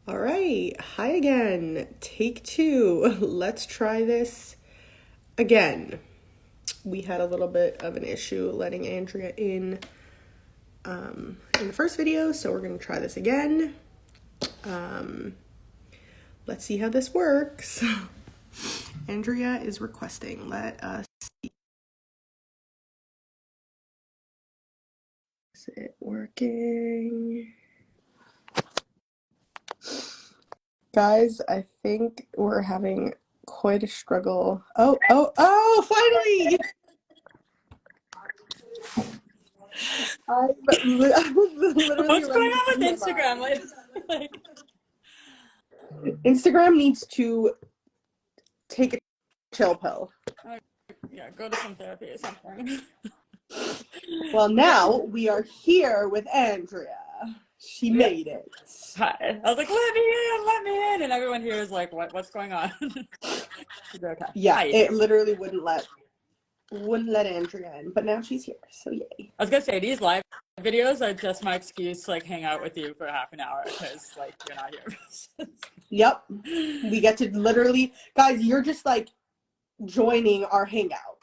All right, hi again. Take two. Let's try this again. We had a little bit of an issue letting Andrea in the first video, so we're gonna try this again. Let's see how this works. Andrea is requesting. Let us see. Is it working? Guys, I think we're having quite a struggle. Oh, finally! I was literally What's going running on through my with Instagram? mind. Like, Instagram needs to take a chill pill. yeah, go to some therapy or something. Well, now we are here with Andrea. She Yeah. made it. Hi. I was like, let me in, and everyone here is like, what's going on? Okay. Yeah, Hi. it literally wouldn't let Andrea in, but now she's here, so yay. I was gonna say these live videos are just my excuse to like hang out with you for half an hour because like you're not here. Yep, we get to literally, guys, you're just like joining our hangout,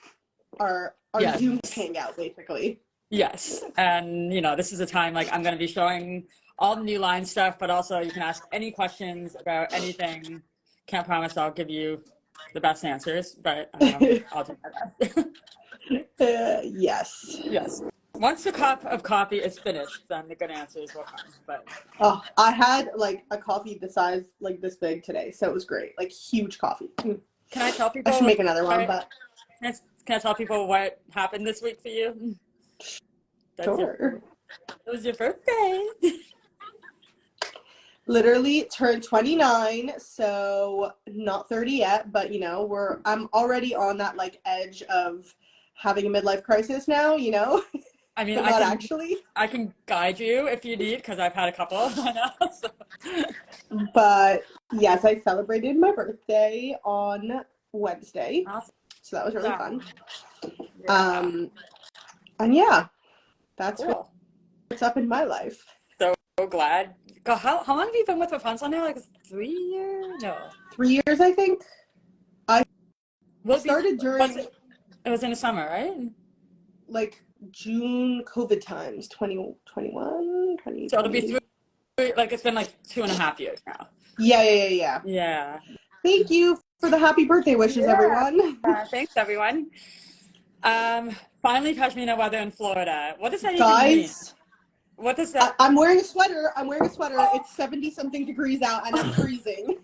our Yes. Zoom hangout, basically. Yes, and this is a time like I'm going to be showing all the new line stuff, but also you can ask any questions about anything. Can't promise I'll give you the best answers, but I'll do my best. Yes. Yes. Once the cup of coffee is finished, then the good answers will come. But I had like a coffee the size like this big today, so it was great. Like huge coffie. can I tell people? I should make another one, but can I tell people what happened this week for you? sure. It was your birthday. Literally turned 29, so not 30 yet, but I'm already on that like edge of having a midlife crisis now, I mean, but not actually. I can guide you if you need, because I've had a couple by now. So. But yes, I celebrated my birthday on Wednesday, Awesome. so that was really fun. Yeah. And yeah, that's Cool. what's up in my life. So glad. God, how long have you been with Wrapunzel now? Like 3 years? No. 3 years, I think. I Will started during it was in the summer, right? like June COVID times, 2021, 2020. So it'll be like it's been like 2.5 years now. Yeah. Yeah. Thank you for the happy birthday wishes, everyone. Thanks, everyone. Finally, Pashmina weather in Florida. What does that even mean? Guys, What does that? I'm wearing a sweater. It's 70 something degrees out and I'm freezing.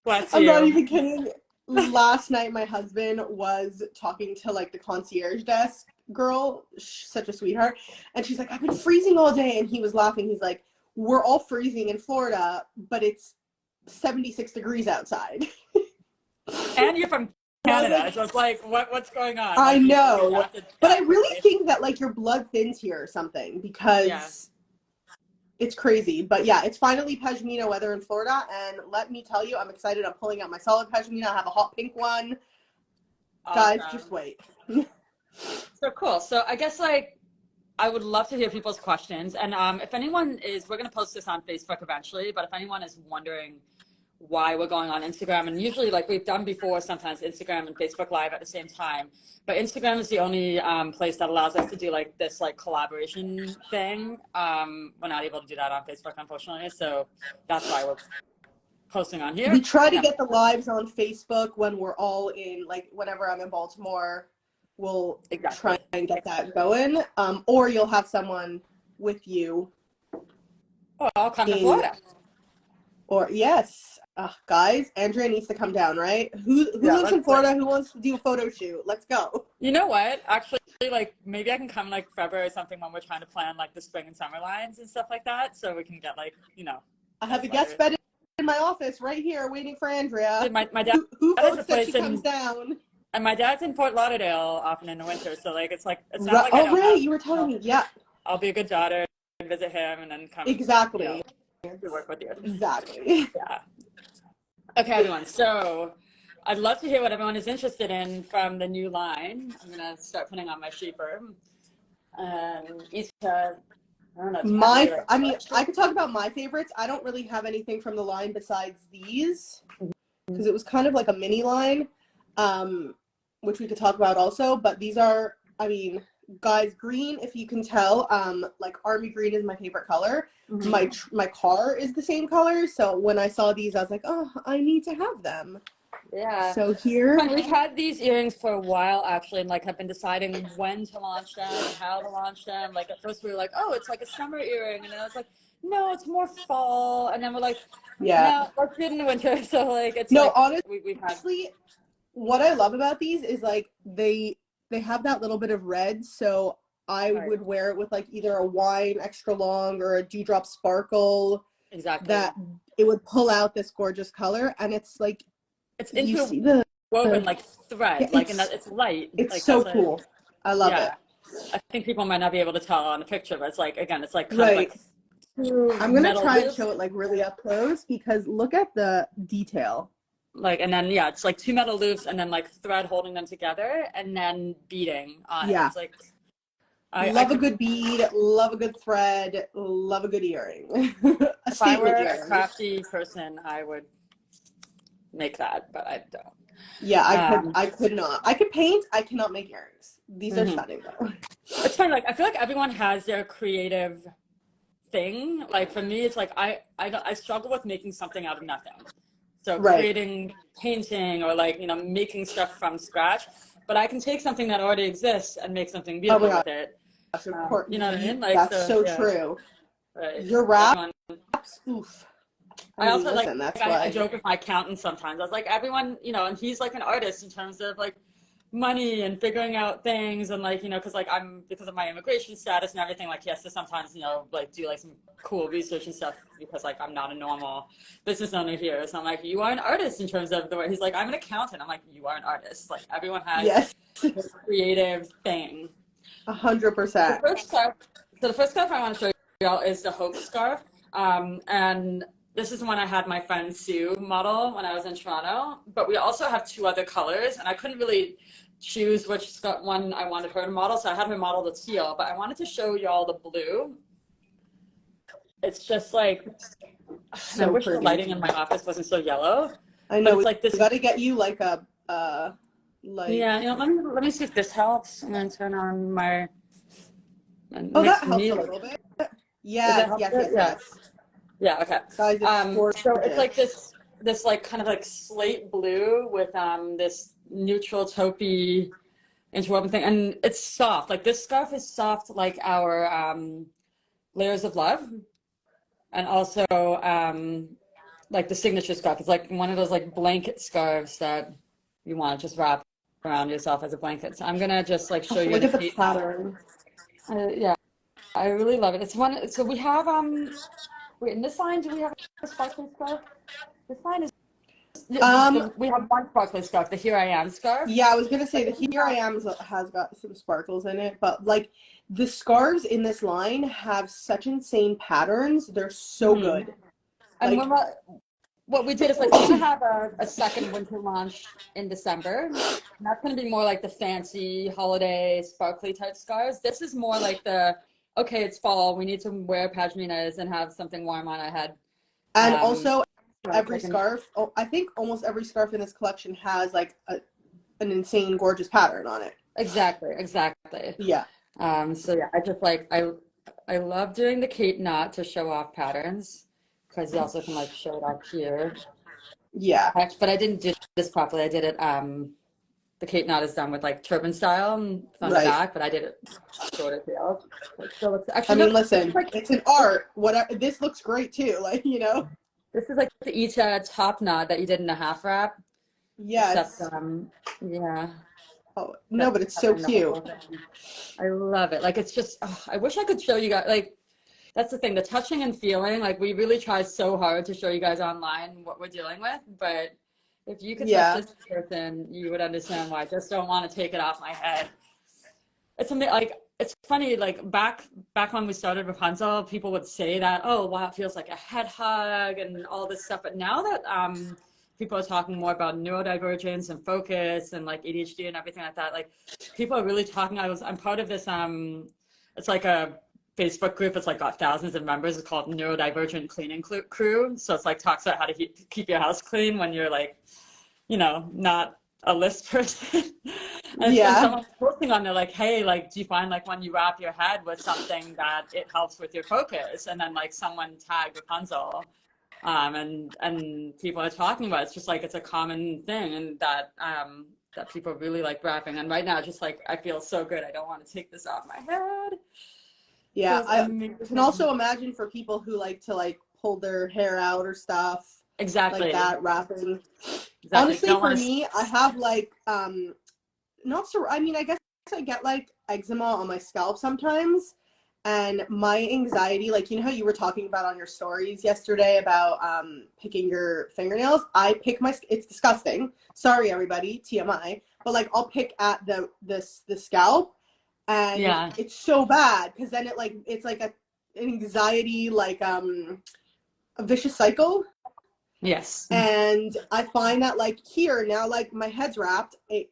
Bless I'm you. not even kidding. Last night, my husband was talking to like the concierge desk girl, such a sweetheart, and she's like, I've been freezing all day, and he was laughing. He's like, we're all freezing in Florida, but it's 76 degrees outside. And you're from Canada, so it's like, what's going on? I like, know, but I really think that like your blood thins here or something, because it's crazy. But yeah, it's finally Pashmina weather in Florida, and let me tell you, I'm excited. I'm pulling out my solid Pashmina. I have a hot pink one. Awesome. Guys, just wait. So cool. So I guess like I would love to hear people's questions, and if anyone is, we're going to post this on Facebook eventually, but if anyone is wondering why we're going on Instagram, and usually like we've done before, sometimes Instagram and Facebook Live at the same time, but Instagram is the only place that allows us to do like this like collaboration thing. We're not able to do that on Facebook, unfortunately, so that's why we're posting on here. We try to get the lives on Facebook when we're all in, like whenever I'm in Baltimore, we'll try and get that going. Or you'll have someone with you. Oh, I'll come to Florida. Or yes, guys, Andrea needs to come down, right? Who lives in Florida? Who wants to do a photo shoot? Let's go. You know what? Actually, like maybe I can come like February or something when we're trying to plan like the spring and summer lines and stuff like that, so we can get like I have a guest bed in my office right here waiting for Andrea. My dad. Who votes that she comes down? And my dad's in Fort Lauderdale often in the winter, so like it's like it's not like I don't right, you were telling me, yeah. I'll be a good daughter and visit him, and then come. Exactly. To work with you. Exactly. Yeah. Okay, everyone. So I'd love to hear what everyone is interested in from the new line. I'm gonna start putting on my sheeper. Ita, I don't know. It's probably My, like I mean, I could talk about my favorites. I don't really have anything from the line besides these because it was kind of like a mini line, which we could talk about also. But these are, I mean, guys, green, if you can tell, like army green is my favorite color. My car is the same color. So when I saw these, I was like, oh, I need to have them. Yeah. So here, And we've had these earrings for a while actually, and like have been deciding when to launch them and how to launch them. Like at first we were like, oh, it's like a summer earring, and then I was like, no, it's more fall, and then we're like, yeah. no, let's do it in the winter. So like it's No, like we've had honestly, what I love about these is like they have that little bit of red, so I right. would wear it with like either a wine extra long or a dewdrop sparkle. Exactly. That it would pull out this gorgeous color, and it's like It's you see the woven like thread, yeah, like and that it's light. it's like so that's cool. I love it. I think people might not be able to tell on the picture, but it's like again, it's like kind of Right. like two I'm gonna metal try and loops. show it like really up close because look at the detail. Like and then yeah, it's like two metal loops and then like thread holding them together and then beading on it. Yeah. It's like Love a good bead, love a good thread, love a good earring. A if I were statement a earring. crafty person, I would make that, but I don't. Yeah, I could not. I could paint, I cannot make earrings. These are stunning though. It's funny, like I feel like everyone has their creative thing. Like for me, it's like I struggle with making something out of nothing. So Right. creating painting or like, you know, making stuff from scratch, but I can take something that already exists and make something beautiful with it. Of course. You know what I mean? Like that's so yeah. true. Right. Your wraps, oof. I also listen, like that's I joke with my accountant sometimes. I was like, everyone, you know, and he's like an artist in terms of like money and figuring out things and like, you know, because like because of my immigration status and everything, like he has to sometimes, you know, like do like some cool research and stuff because like I'm not a normal business owner here. So I'm like, you are an artist in terms of the way he's like, I'm an accountant. I'm like, you are an artist. Like everyone has this creative thing. 100%. The first scarf I want to show y'all is the Hope scarf. And this is one I had my friend Sue model when I was in Toronto, but we also have two other colors and I couldn't really choose which one I wanted her to model. So I had her model the teal, but I wanted to show y'all the blue. It's just like, So I wish pretty. the lighting in my office wasn't so yellow. I know, it's like this. We got to get you like a, like. Yeah, you know, let me see if this helps. I'm going to turn on my. Oh, that helps a little bit. Yes. Yeah, okay. Guys, it's so it's like this like kind of like slate blue with this neutral taupey interwoven thing, and it's soft. Like this scarf is soft like our layers of love, and also like the signature scarf. It's like one of those like blanket scarves that you want to just wrap around yourself as a blanket. So I'm gonna just like show you look at the pattern. Yeah, I really love it. It's one. So we have wait, in this line, do we have a sparkly scarf? This line is we have one sparkly scarf, the Here I Am scarf. Yeah, I was gonna say the Here I Am has got some sparkles in it, but like the scarves in this line have such insane patterns. They're so good. And what we did is like we're gonna have a second winter launch in December. And that's gonna be more like the fancy holiday sparkly type scarves. This is more like okay, it's fall. We need to wear pashminas and have something warm on our head. And also, every scarf, I think almost every scarf in this collection has like an insane, gorgeous pattern on it. Exactly. Yeah. So yeah, I just like I love doing the cape knot to show off patterns because you also can like show it up here. Yeah. But I didn't do this properly. I did it. The cape knot is done with like turban style from the back, but I did it shorter tail. So actually, I mean, listen, it's an art. Whatever. This looks great too. Like, you know. This is like the Ita top knot that you did in a half wrap. Yes. Except, yeah. Oh no, but it's so cute. I love it. Like it's just. I wish I could show you guys. Like that's the thing. The touching and feeling. Like we really try so hard to show you guys online what we're dealing with, but. If you could touch this person, you would understand why I just don't want to take it off my head. It's like it's funny, like back when we started Wrapunzel, people would say that, oh wow, it feels like a head hug and all this stuff. But now that people are talking more about neurodivergence and focus and like ADHD and everything like that, like people are really talking. I'm part of this it's like a Facebook group. It's like got thousands of members. It's called Neurodivergent Cleaning Crew. So it's like talks about how to keep your house clean when you're like, you know, not a list person. And someone was posting on there like, hey, like, do you find like when you wrap your head with something that it helps with your focus? And then like someone tagged Rapunzel. And people are talking about it. It's just like it's a common thing, and that that people really like wrapping. And right now, just like I feel so good. I don't want to take this off my head. Yeah, I can also imagine for people who like to like pull their hair out or stuff. Exactly. Like that wrapping. Exactly. Honestly, for me, I have like not so. I mean, I guess I get like eczema on my scalp sometimes. And my anxiety, like, you know how you were talking about on your stories yesterday about picking your fingernails? I pick it's disgusting. Sorry, everybody, TMI. But, like, I'll pick at the scalp, and it's so bad because then it's like an anxiety, like a vicious cycle. Yes. And I find that, like, here, now, like, my head's wrapped, it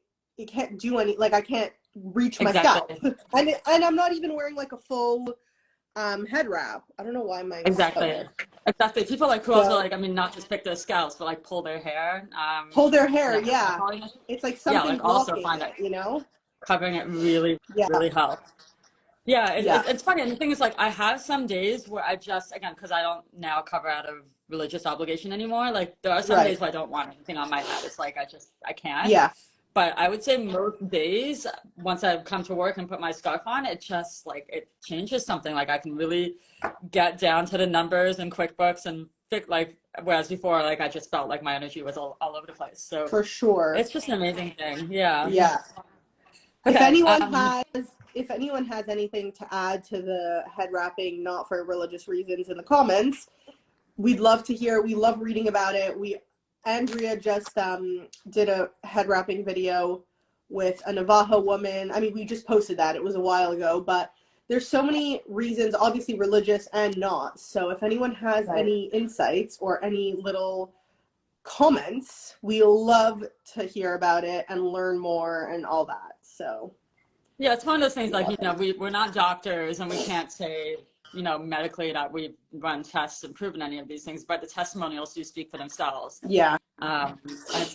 can't do any, like, I can't reach my scalp, and I'm not even wearing like a full head wrap. I don't know why my exactly people like who also like, I mean, not just pick their scalps but like pull their hair. It's like something like also find it, you know, covering it really helps. It's funny, and the thing is, like, I have some days where I just, again, because I don't now cover out of religious obligation anymore, like there are some days where I don't want anything on my head. It's like I can't. But I would say most days, once I've come to work and put my scarf on, it just like, it changes something. Like I can really get down to the numbers and QuickBooks and like, whereas before, like I just felt like my energy was all over the place. So for sure, it's just an amazing thing. Yeah. Okay, if anyone has anything to add to the head wrapping, not for religious reasons, in the comments, we'd love to hear. We love reading about it. Andrea just did a head wrapping video with a Navajo woman. I mean, we just posted that. It was a while ago, but there's so many reasons, obviously religious and not. So if anyone has any insights or any little comments, we'll love to hear about it and learn more and all that. So yeah, it's one of those things, like, you know, we're not doctors and we can't say, you know, medically that we've run tests and proven any of these things, but the testimonials do speak for themselves. And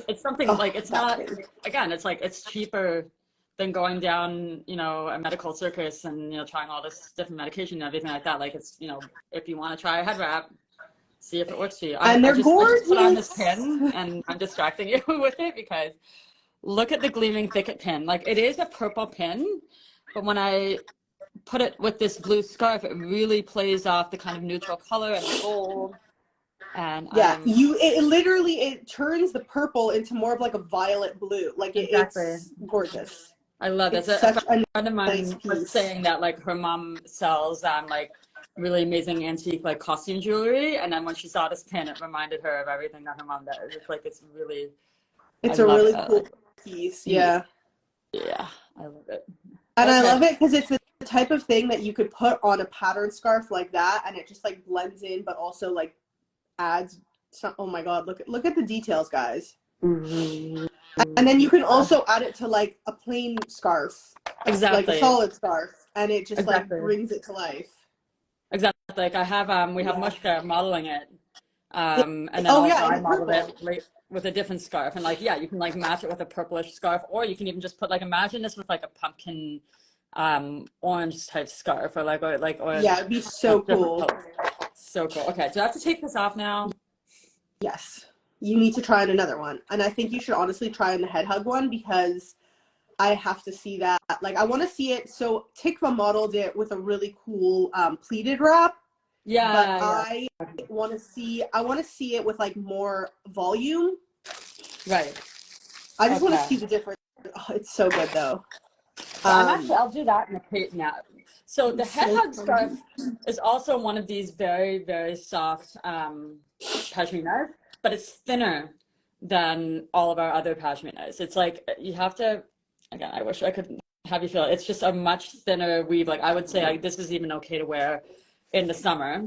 it's something like, it's not, again, it's like, it's cheaper than going down, you know, a medical circus and, you know, trying all this different medication and everything like that. Like, it's, you know, if you want to try a head wrap, see if it works for you. And they're gorgeous. I just put on this pin and I'm distracting you with it because look at the gleaming thicket pin. Like, it is a purple pin, but when I put it with this blue scarf, it really plays off the kind of neutral color and the gold. And it turns the purple into more of like a violet blue. Like it's gorgeous. I love it. A friend of mine was saying that like her mom sells like really amazing antique like costume jewelry, and then when she saw this pin, it reminded her of everything that her mom does. It's like it's a really cool piece. Yeah, I love it. And I love it because it's the type of thing that you could put on a pattern scarf like that, and it just like blends in, but also like adds some. Oh my god, look at the details, guys. And then you can also add it to like a plain scarf, like a solid scarf, and it just like brings it to life. Exactly. Like I have we have Mushka modeling it, and then I modeled it with a different scarf, and like you can like match it with a purplish scarf, or you can even just put like, imagine this with like a pumpkin orange type scarf, or it'd be so cool. So cool. Okay, do I have to take this off now? Yes, you need to try on another one, and I think you should honestly try on the head hug one because I have to see that. Like, I want to see it. So Tikva modeled it with a really cool pleated wrap. I want to see it with like more volume. Right. I just want to see the difference. Oh, it's so good though. I'll do that in a plate now. So the head hug scarf is also one of these very, very soft pashminas, but it's thinner than all of our other pashminas. It's like, you have to, again, I wish I could have you feel it. It's just a much thinner weave. Like, I would say this is even okay to wear in the summer.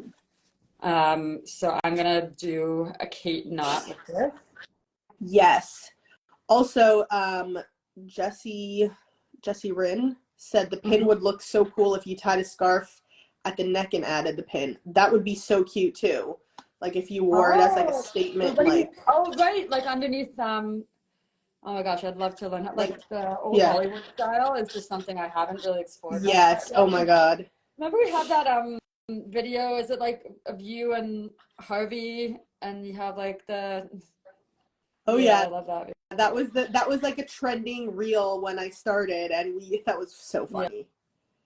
So I'm gonna do a Kate knot with this. Yes. Also, Jessie Rin said the pin would look so cool if you tied a scarf at the neck and added the pin. That would be so cute too. Like if you wore it as like a statement, like right, like underneath oh my gosh, I'd love to learn how, like the old yeah. Hollywood style is just something I haven't really explored. Yes. Oh my God. Remember we had that video, is it like of you and Harvey and you have like the Oh yeah. I love that. That was like a trending reel when I started, and that was so funny.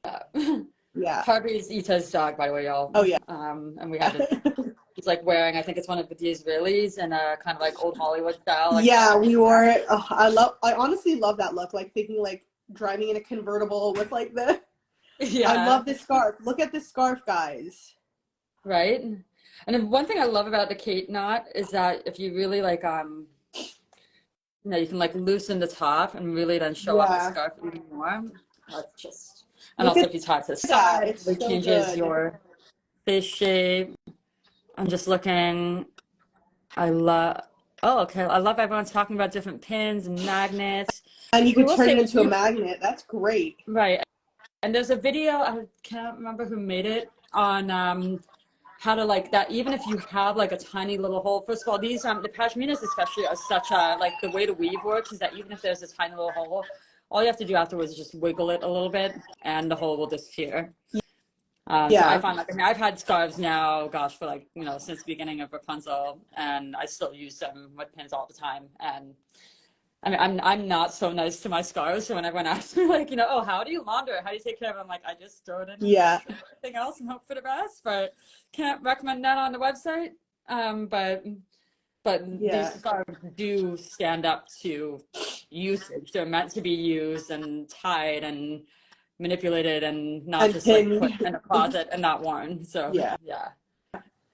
Yeah. Yeah. Harvey's Ita's dog, by the way, y'all. Oh yeah. And we had it. He's like wearing, I think it's one of the Israelis in a kind of like old Hollywood style. Like, yeah, we wore it. Oh, I honestly love that look. Like thinking like driving in a convertible with like the. Yeah. I love this scarf. Look at this scarf, guys. Right. And then one thing I love about the Kate knot is that if you really like you know, you can like loosen the top and really then show off the scarf even more. That's just, and also if you tie to the side, it so changes good. your face shape. I'm just looking. I love. Oh, okay. I love everyone's talking about different pins and magnets. And you can turn it into a magnet. That's great. Right. And there's a video, I can't remember who made it, on how to like that, even if you have like a tiny little hole. First of all, these the pashminas especially are such a, like the way the weave works is that even if there's a tiny little hole, all you have to do afterwards is just wiggle it a little bit and the hole will disappear. So I find like, I mean, I've had scarves now, gosh, for like, you know, since the beginning of Wrapunzel, and I still use them with pins all the time. And I mean, I'm not so nice to my scarves, so when everyone asks me, like, you know, oh, how do you launder it? How do you take care of it? I'm like, I just throw it in everything else and hope for the best, but can't recommend that on the website. But these scarves do stand up to usage. They're meant to be used and tied and manipulated and not just like put in a closet and not worn. So yeah.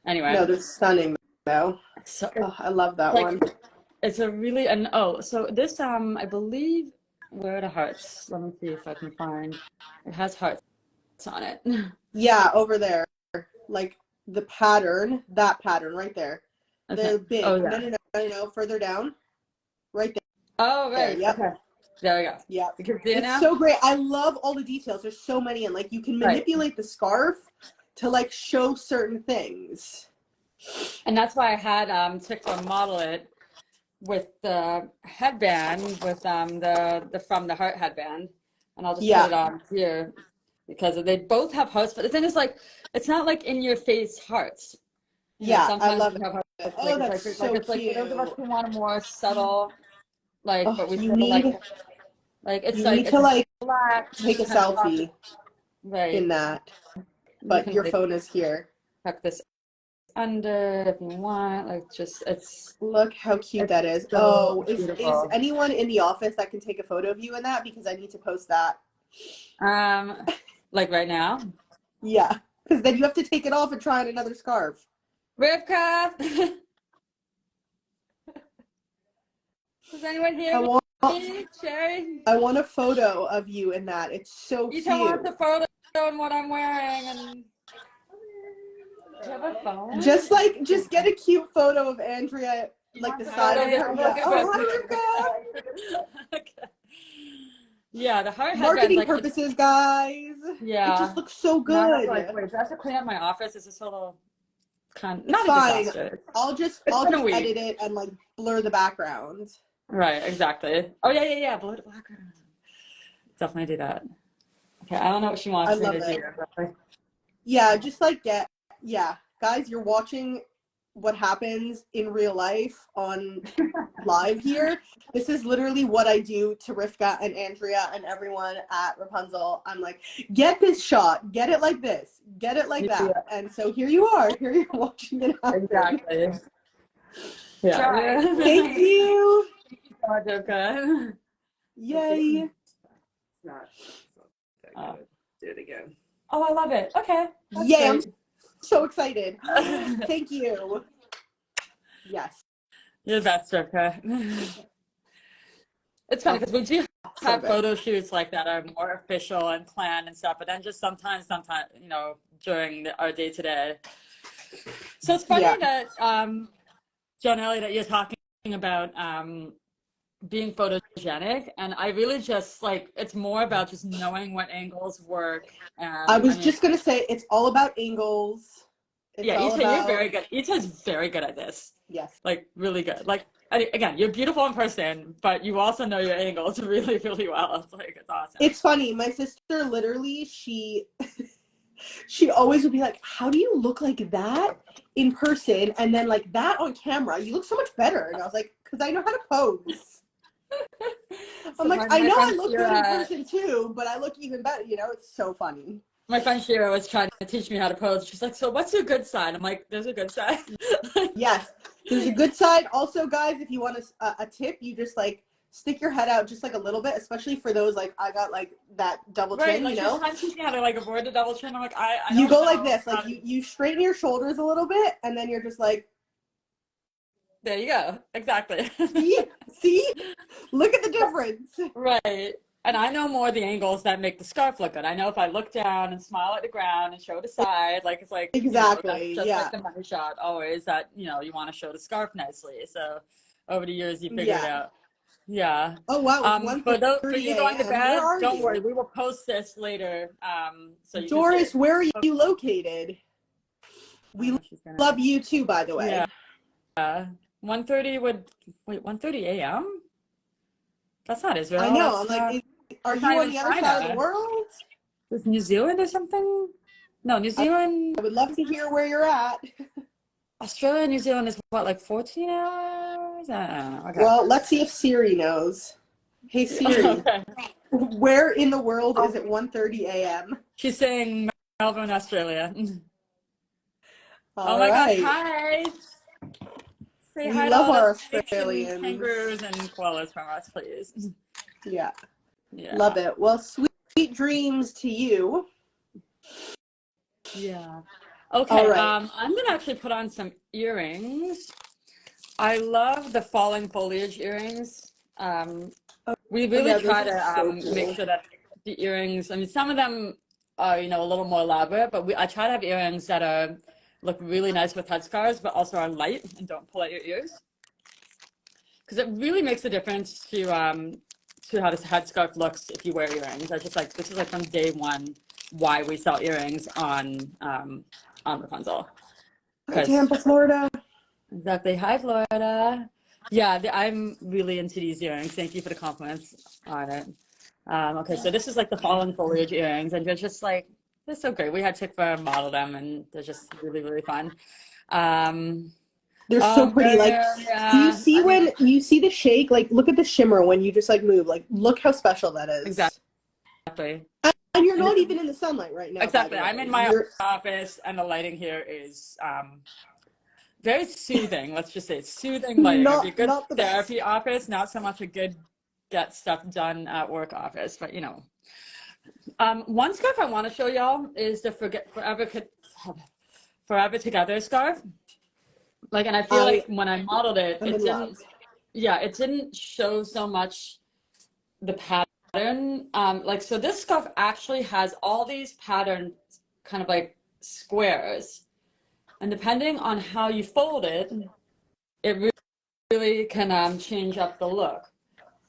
Anyway. No, they're stunning though. So I love that one. It's a really, and oh, so this I believe, where are the hearts? Let me see if I can find. It has hearts on it. Yeah, over there, like the pattern, that pattern right there. Okay. The big. Oh, yeah. No, further down, right there. Oh, right. There, yep. Okay. There we go. Yeah, it's so great. I love all the details. There's so many, and like you can manipulate the scarf to like show certain things. And that's why I had TikTok model it with the headband, with the From the Heart headband, and I'll just put it on here because they both have hearts. But the thing is, like, it's not like in your face hearts. You know, I love it. Oh, that's so cute. Like for those of us who want a more subtle, like, but we still like it's you like need to like black, take a selfie in that, but your phone is here. Tuck this under if you want, like, just it's look how cute that is. So is anyone in the office that can take a photo of you in that, because I need to post that like right now? Yeah, because then you have to take it off and try on another scarf. Rivka. Is anyone here? Cherry? I want a photo of you in that. It's so cute. You want the photo and what I'm wearing, and do you have a phone? Just get a cute photo of Andrea, like the side of her. Yeah, the heart marketing purposes, guys. Yeah, it just looks so good. Like, wait, do I have to clean up my office? Is this a little kind of not fine? I'll just edit it and like blur the background. Right, exactly. Oh yeah. Blur the background. Definitely do that. Okay, I don't know what she wants me to do. Yeah, just like guys, you're watching what happens in real life on live here. This is literally what I do to Rivka and Andrea and everyone at Wrapunzel. I'm like, get this shot, get it like this, get it like that. And so here you are, here you're watching it happen. Exactly. Yeah. Thank you. Okay. Yay. Not do it again. Oh, I love it. Okay. Yay, I'm so excited. Thank you. Yes. You're the best, Rivka. It's funny because we do have photo shoots like that are more official and planned and stuff, but then just sometimes, you know, during our day to day. So it's funny that, John Ellie, that you're talking about being photogenic, and I really just like, it's more about just knowing what angles work. And I was I mean, just gonna say it's all about angles. It's yeah, all Ita, you're about very good. Ita's very good at this. yes. Like really good. Like again, you're beautiful in person, but you also know your angles really, really well. It's like it's awesome. It's funny. My sister literally, she always would be like, "How do you look like that in person, and then like that on camera? You look so much better." And I was like, "Because I know how to pose." I'm So like, I my know I friend look good in Shira, person too, but I look even better. You know, it's so funny. my friend Shira was trying to teach me how to pose. She's like, "So what's your good side?" I'm like, "There's a good side." Yes, there's a good side. Also, guys, if you want a tip, you just like stick your head out just like a little bit, especially for those like I got like that double Right, chin, like you she was know. trying to teach me how to like avoid the double chin. I'm like, I You don't go like know this, how like to... you straighten your shoulders a little bit, and then you're just like, There you go. Exactly. see, look at the difference. Right. And I know more the angles that make the scarf look good. I know if I look down and smile at the ground and show the side, like it's like, you know, that's Exactly. just like Yeah. the money shot always, that, you know, you want to show the scarf nicely. So over the years you figure it Yeah. out. Yeah. Oh wow, it's 1:30 For you going to a.m. Where bed, are don't worry, you? we will post this later, so you can see Doris, it. where are you located? We She's gonna... love you too, by the Yeah. way. 1:30 would, wait, 1:30 a.m.? That's not Israel. I know. I'm like, are That's not you on even the other side of the China. world? Is New Zealand or something? No, New Zealand, I would love to hear where you're at. Australia, New Zealand is what, like 14 hours? I don't know. Okay. Well, let's see if Siri knows. Hey Siri, Okay. where in the world is it 1:30 a.m.? She's saying Melbourne, Australia. Oh All my gosh, right. hi. Say We hi to love all the our snakes and Australians. kangaroos and koalas from us, please. Yeah. Yeah. Love it. Well, sweet dreams to you. Yeah. Okay, All right. I'm gonna actually put on some earrings. I love the falling foliage earrings. We Oh really yeah, those try are to so make cool. sure that the earrings, I mean, some of them are, you know, a little more elaborate, but I try to have earrings that are look really nice with headscarves, but also are light and don't pull out your ears. Because it really makes a difference to how this headscarf looks if you wear earrings. I just like, this is like from day one why we sell earrings on Rapunzel. Hi, Because Tampa, Florida. exactly. Hi, Florida. Yeah, I'm really into these earrings. Thank you for the compliments on it. Okay, so this is like the fallen foliage earrings, and they're just like, they're so great. We had Tikva model them, and they're just really, really fun. Um, They're so oh, pretty. Like, Miriam, do you yeah. see I mean, when you see the shake? Like, look at the shimmer when you just like move. Like, look how special that is. exactly. And you're And not even in the sunlight right now, by the exactly. I'm in way. my You're office, and the lighting here is very soothing. Let's just say it's soothing lighting. It'd be a not good not the best. therapy office, not so much a good get stuff done at work office, but you know. One scarf I want to show y'all is the Forever Together scarf. Like, and I feel I like when I modeled it, am in love. it didn't show so much the pattern. Like, so this scarf actually has all these patterns, kind of like squares, and depending on how you fold it, it really can change up the look.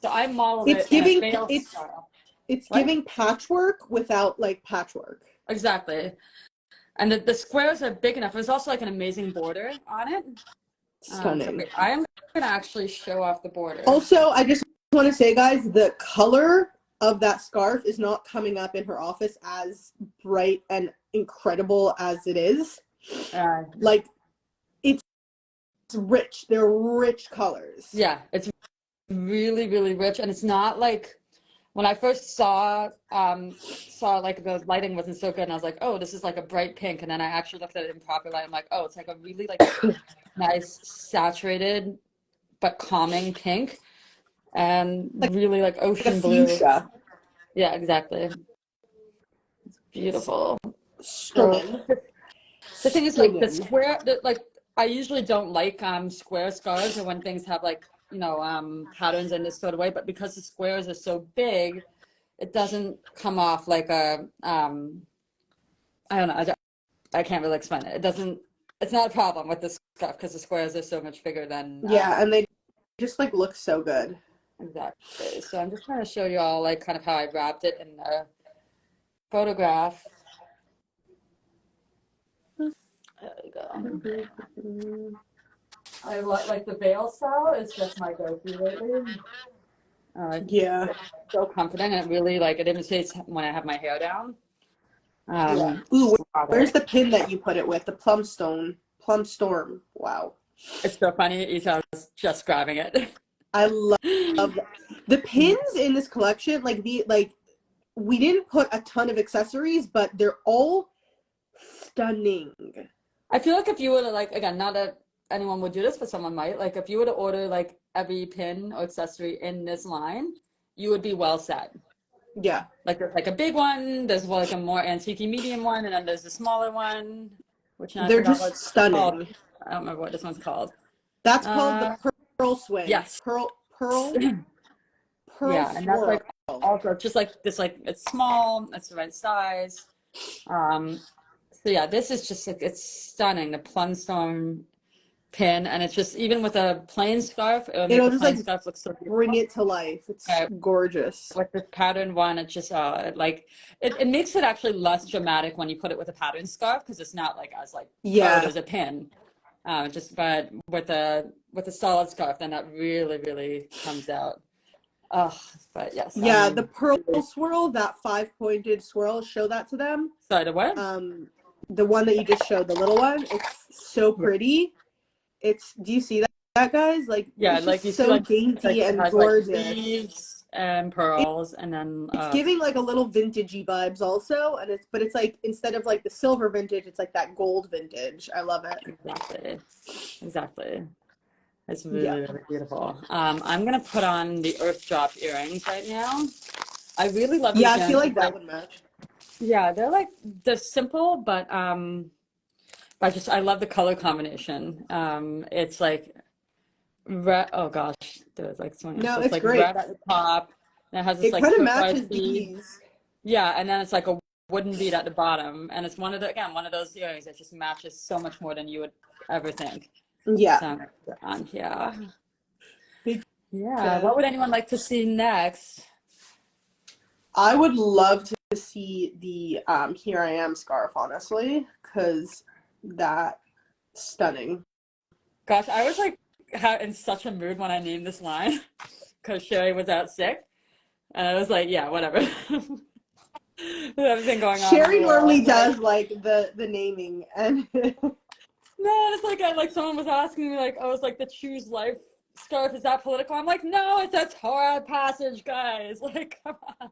So I modeled It's it in a giving fail style. it's What? giving patchwork without like patchwork. Exactly. And the squares are big enough. There's also like an amazing border on it. So Stunning. wait, I am gonna actually show off the border. Also, I just want to say, guys, the color of that scarf is not coming up in her office as bright and incredible as it is. Like, it's rich. They're rich colors. Yeah, it's really, really rich, and it's not like when I first saw like the lighting wasn't so good, and I was like, oh, this is like a bright pink, and then I actually looked at it in proper light. I'm like, oh, it's like a really like nice saturated but calming pink, and really like Like a ocean blue. fuchsia. Yeah, exactly. It's beautiful. So Stunning. the thing is, like Stunning. like I usually don't like square scarves or when things have like, you know, patterns in this sort of way, but because the squares are so big, it doesn't come off like a I don't know, I can't really explain it. It doesn't, it's not a problem with this scarf because the squares are so much bigger than Yeah, and they just like look so good. Exactly. So I'm just trying to show you all like kind of how I wrapped it in the photograph. There we go. I like the veil style is just my go-to lately. Yeah. It's so comforting and it really like it imitates when I have my hair down. Yeah. Ooh, Love where's it. the pin that you put it with? The plum storm. Wow. It's so funny. Ita was just grabbing it. I love that. The pins in this collection, we didn't put a ton of accessories, but they're all stunning. I feel like if you were to like again, not that anyone would do this, but someone might, like if you were to order like every pin or accessory in this line, you would be well set. Yeah. Like there's like a big one, there's like a more antique medium one, and then there's a smaller one, which now I They're forgot what just it's called. stunning. I don't remember what this one's called. That's called the Uh, pearl swing. yes. Pearl Yeah, and that's swirl. like also just like this, like it's small, it's the right size. So yeah, this is just like it's stunning, the Plumstone pin, and it's just even with a plain scarf, it would make It'll the just plain like scarf look so bring beautiful. it to life. It's gorgeous. With this patterned one, it just like it makes it actually less dramatic when you put it with a patterned scarf because it's not like as like oh Yeah. there's a pin. Just but with a solid scarf, then that really comes out. Oh, but yes, Yeah, the I'm pearl really swirl, that 5-pointed swirl, show that to them. sorry to what? The one that you just showed, the little one, it's so Yeah. pretty. Do you see that guys? Like, Yeah, it's like just you see so like it's like dainty it and has like gorgeous. leaves and pearls and then It's giving like a little vintagey vibes also, but it's like instead of like the silver vintage, it's like that gold vintage. I love it. exactly. It's Yeah. really beautiful. I'm gonna put on the earth drop earrings right now. I really love Yeah, these I feel earrings. like that Like, would match. yeah, they're simple, but I love the color combination. It's like red. Oh gosh, there's like something. No, So it's it's like great. red at the top, and it has this It like kind of turquoise matches bead. these. Yeah, and then it's like a wooden bead at the bottom, and it's one of those earrings that just matches so much more than you would ever think. Yeah. So I'm gonna put it on here. Big Yeah, fan. what would anyone like to see next? I would love to see the Here I Am scarf, honestly, because that stunning. Gosh, I was like in such a mood when I named this line because Sherry was out sick, and I was like, yeah, whatever. With everything going on in the Sherry normally world, like does like the naming and no, it's like like someone was asking me like, oh, it's like the Choose Life scarf. Is that political? I'm like, no, it's a Torah passage, guys. Like, come on.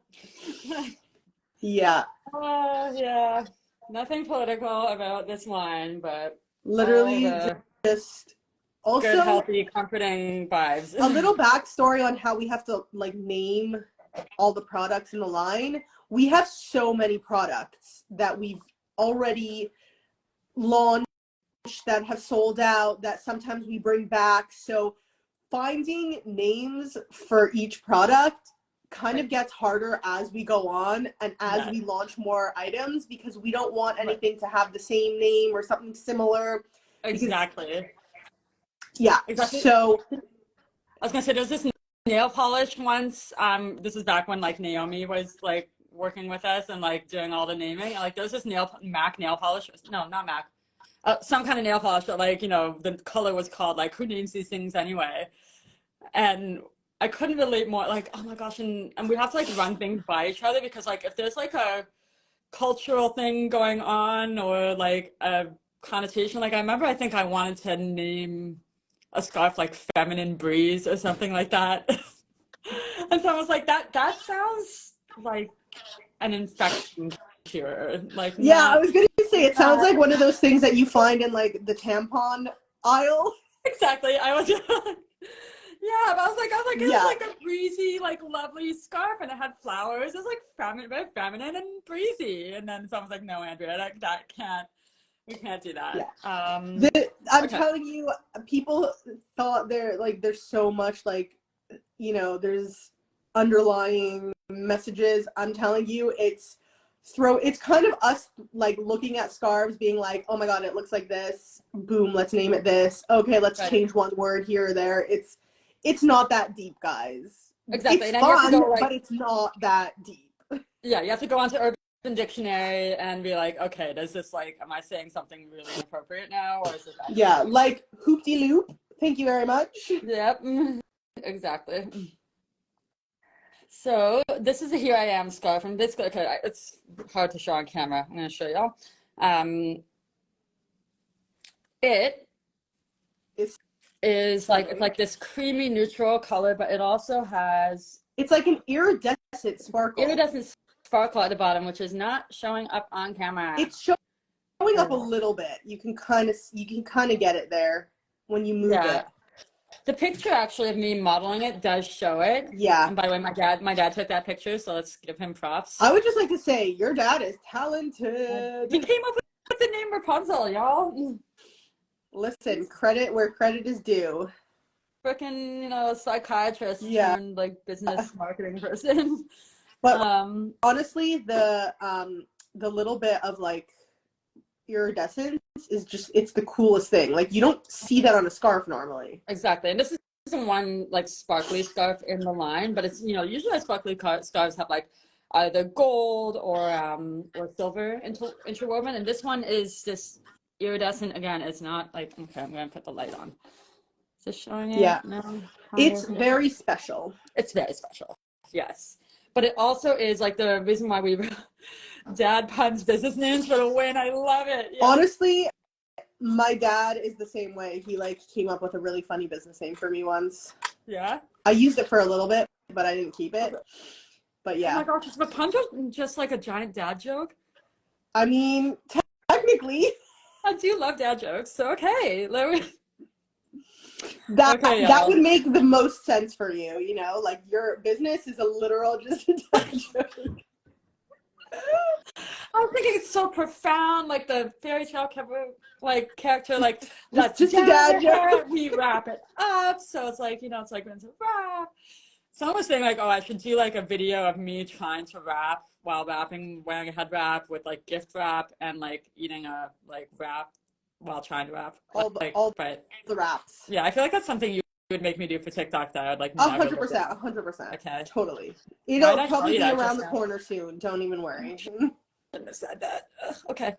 yeah, Yeah, nothing political about this line, but all literally the just good, also healthy, comforting vibes. a little backstory on how we have to like name all the products in the line. We have so many products that we've already launched that have sold out that sometimes we bring back. So finding names for each product kind of gets harder as we go on and as we launch more items because we don't want anything to have the same name or something similar. Exactly. Yeah. Exactly. So I was gonna say there's this nail polish once. This is back when like Naomi was like working with us and like doing all the naming. Like there's this MAC nail polish. No, not MAC. Some kind of nail polish that like, the color was called like who names these things anyway? And I couldn't relate more like, oh my gosh, and we have to like run things by each other because like if there's like a cultural thing going on or like a connotation, like I think I wanted to name a scarf like feminine breeze or something like that. And so I was like, that sounds like an infection cure. Like yeah, I not was gonna say it sounds like one of those things that you find in like the tampon aisle. exactly. I was just yeah, but I was like, it was Yeah. like a breezy, like lovely scarf, and it had flowers. It was like very feminine and breezy. And then someone's like, no, Andrea, we can't do that. Yeah. I'm Okay. telling you, people thought there's so much like, there's underlying messages. I'm telling you, it's kind of us like looking at scarves being like, oh my God, it looks like this. Boom, let's name it this. Okay, let's change one word here or there. It's not that deep, guys. Exactly. It's And then you have to fun, go like, but it's not that deep. yeah, you have to go onto Urban Dictionary and be like, okay, does this like, am I saying something really inappropriate now, or is it actually? Yeah, like hoop-de-loop. Thank you very much. Yep, exactly. So this is a Here I Am scarf, and basically, okay, it's hard to show on camera. I'm going to show y'all. It It's is like, it's like this creamy neutral color, but it also has like an iridescent sparkle. iridescent sparkle at the bottom, which is not showing up on camera. It's showing up a little bit. You can kind of get it there when you move it. The picture actually of me modeling it does show it. Yeah. And by the way, my dad took that picture, so let's give him props. I would just like to say your dad is talented. He came up with the name Wrapunzel, y'all. Listen, credit where credit is due. Freaking, psychiatrist turned like business marketing person. But honestly, the little bit of like iridescence is just, it's the coolest thing. Like you don't see that on a scarf normally. Exactly. And this isn't one like sparkly scarf in the line, but it's, usually sparkly scarves have like either gold or silver interwoven, and this one is this iridescent. Again, it's not like, okay, I'm gonna put the light on. Is this showing it? Yeah. No. It's very special. It's very special. Yes. But it also is like the reason why we dad puns business names for the win. I love it. Yeah. Honestly, my dad is the same way. He like came up with a really funny business name for me once. Yeah. I used it for a little bit, but I didn't keep it. But yeah. Oh my gosh, is Wrapunzel just like a giant dad joke? I mean, technically. I do love dad jokes, so okay. That would make the most sense for you, like your business is a literal just a dad joke. I was thinking it's so profound, like the fairy tale character, like that's just a dad joke. We wrap it up, so it's like it's like when it's a wrap. Someone was saying like, oh, I should do like a video of me trying to wrap while wrapping, wearing a head wrap with like gift wrap and like eating a like wrap while trying to wrap. All the wraps. Yeah, I feel like that's something you would make me do for TikTok that I would like 100%, 100%. Okay. Totally. It'll probably be around the corner soon. Don't even worry. Shouldn't have said that. Okay.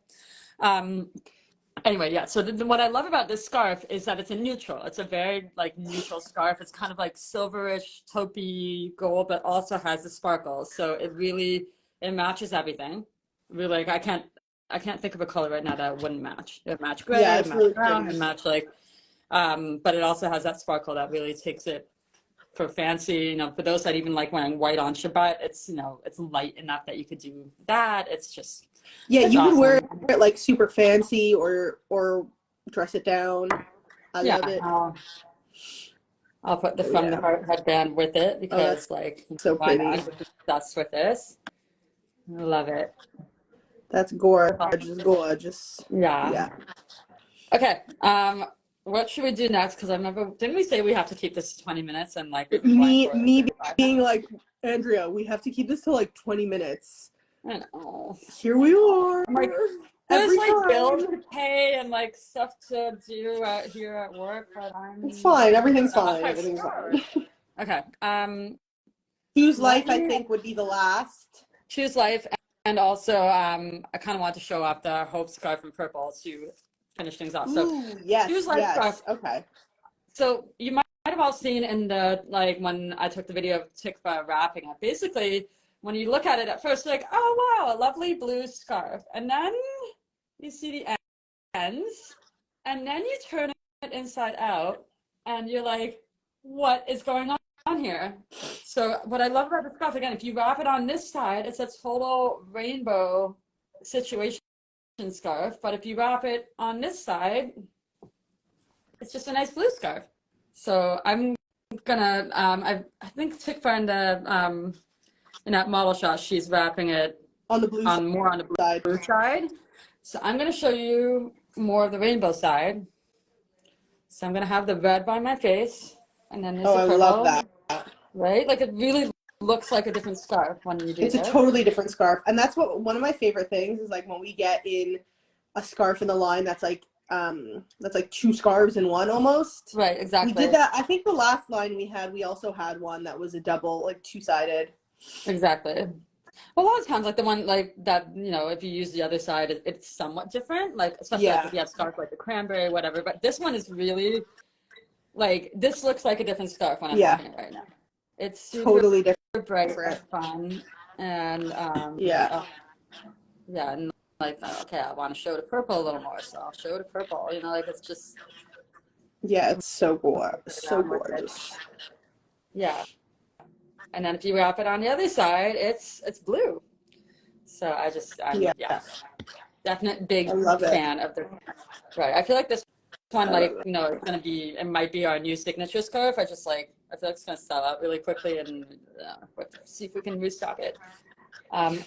Anyway, yeah. So what I love about this scarf is that it's a neutral. It's a very like neutral scarf. It's kind of like silverish, taupey gold, but also has the sparkles. So it matches everything. Really, like I can't think of a color right now that wouldn't match. It would match gray, it match really brown, it match like, but it also has that sparkle that really takes it for fancy. For those that even like wearing white on Shabbat, it's it's light enough that you could do that. It's just you awesome. Could wear it like super fancy or dress it down. I love it. I'll put the from the heart headband with it because like so pretty. I'm obsessed with this. I love it. That's gorgeous. Yeah. Okay. What should we do next? Because I remember, didn't we say we have to keep this to 20 minutes and like me being like, Andrea, we have to keep this to like 20 minutes. I know. Here we are. I'm like, there's like bills to pay and like stuff to do here at work, but it's fine. Everything's fine. Everything's fine. Okay. Choose Life, I think, would be the last. Choose Life. And also, I kind of want to show off the Hope scarf in purple to finish things off. So, yes. Scarf. Okay. So you might have all seen in the when I took the video of Tikva wrapping it. Basically, when you look at it at first, you're like, oh wow, a lovely blue scarf, and then you see the ends, and then you turn it inside out, and you're like, what is going on here? So what I love about the scarf, again, if you wrap it on this side, it's a total rainbow situation scarf. But if you wrap it on this side, it's just a nice blue scarf. So I'm gonna, I think Tikva in that model shot, she's wrapping it on the blue more on the blue side. So I'm gonna show you more of the rainbow side. So I'm gonna have the red by my face, and then this I love that. Right? Like it really looks like a different scarf when you do It's a totally different scarf. And that's one of my favorite things is like when we get in a scarf in the line that's like that's like 2 scarves in one almost. Right, exactly. We did that. I think the last line we also had one that was a double, like 2-sided. Exactly. Well, a lot of times, like the one like that, you know, if you use the other side, it's somewhat different. Like especially like Yeah. if you have scarf like the cranberry, whatever. But this one is really like this looks like a different scarf when I'm Yeah. holding it right now. It's super Totally different. bright and fun, and Yeah. yeah, and like okay, I want to show the purple a little more, so I'll show the purple. You know, like it's just Yeah, it's so around with it. gorgeous. Yeah. And then if you wrap it on the other side, it's blue. So I'm Yeah. definite big I love it. fan of the right. I feel like this one, I like, love it. you know, it might be our new signature scarf. I feel like it's gonna sell out really quickly, and see if we can restock it.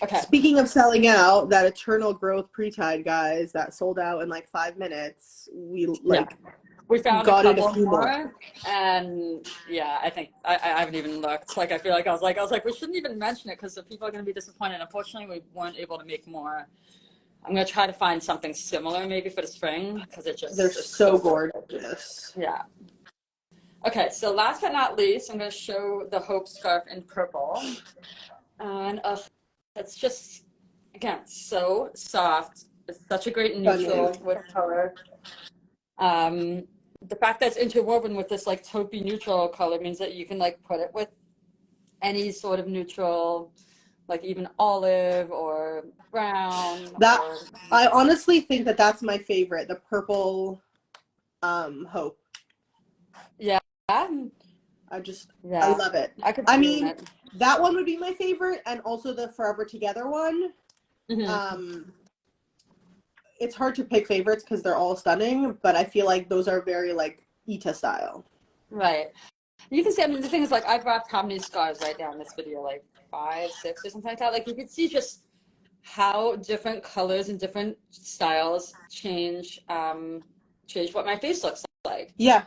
Okay. Speaking of selling out, that Eternal Growth pre-tied, guys, that sold out in like 5 minutes. We we found got a it a couple few more, and yeah, I think I haven't even looked. Like I feel like I was like we shouldn't even mention it because the people are gonna be disappointed. Unfortunately, we weren't able to make more. I'm gonna try to find something similar maybe for the spring because They're so gorgeous. Yeah. Okay, so last but not least, I'm gonna show the Hope scarf in purple, and it's just again so soft. It's such a great neutral with color. The fact that it's interwoven with this like taupey neutral color means that you can like put it with any sort of neutral, like even olive or brown. I honestly think that that's my favorite, the purple Hope. Yeah. I love it. I mean, that one would be my favorite, and also the Forever Together one. Mm-hmm. It's hard to pick favorites because they're all stunning, but I feel like those are very like Ita style. Right. You can see, I mean, the thing is, like, I've wrapped how many scarves right now in this video, like 5, 6 or something like that. Like, you can see just how different colors and different styles change what my face looks like. Yeah.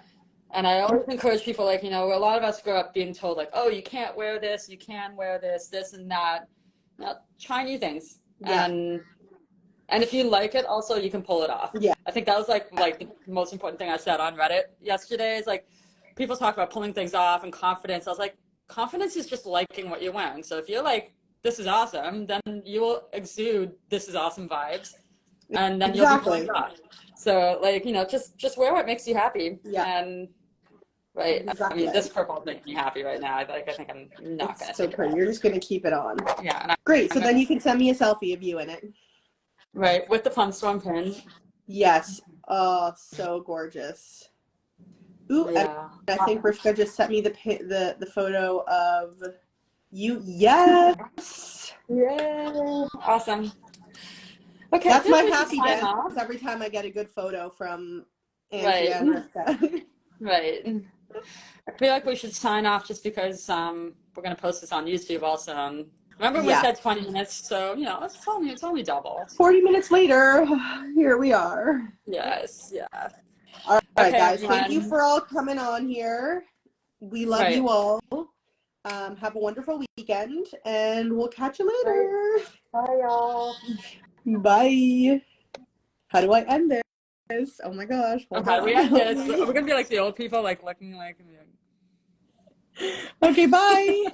And I always encourage people, like, you know, a lot of us grow up being told, like, oh, you can't wear this, you can wear this, this and that. Now, try new things. Yeah. And if you like it, also, you can pull it off. Yeah. I think that was, like the most important thing I said on Reddit yesterday is, like, people talk about pulling things off and confidence. I was like, confidence is just liking what you're wearing. So if you're like, this is awesome, then you will exude this is awesome vibes. And then you'll be pulling it off. So, like, you know, just wear what makes you happy. Yeah. And, right. Exactly. I mean, this purple makes me happy right now. I think I'm not going to. So pretty. You're just going to keep it on. Yeah. Great. So then you can send me a selfie of you in it. Right. With the Plum Storm pin. Yes. Oh, so gorgeous. Ooh, yeah. I think Rivka just sent me the photo of you. Yes. Yeah. Awesome. Okay. That's my happy dance every time I get a good photo from Andrea and Rivka. Right. I feel like we should sign off just because we're going to post this on YouTube also. Remember we said 20 minutes, so, you know, it's only double. 40 minutes later, here we are. Yes, yeah. All right, okay, guys. everyone. Thank you for all coming on here. We love you all. Have a wonderful weekend, and we'll catch you later. Bye, y'all. Bye. How do I end this? Oh my gosh. How do we end this? We're going to be like the old people, like looking like... Okay, bye.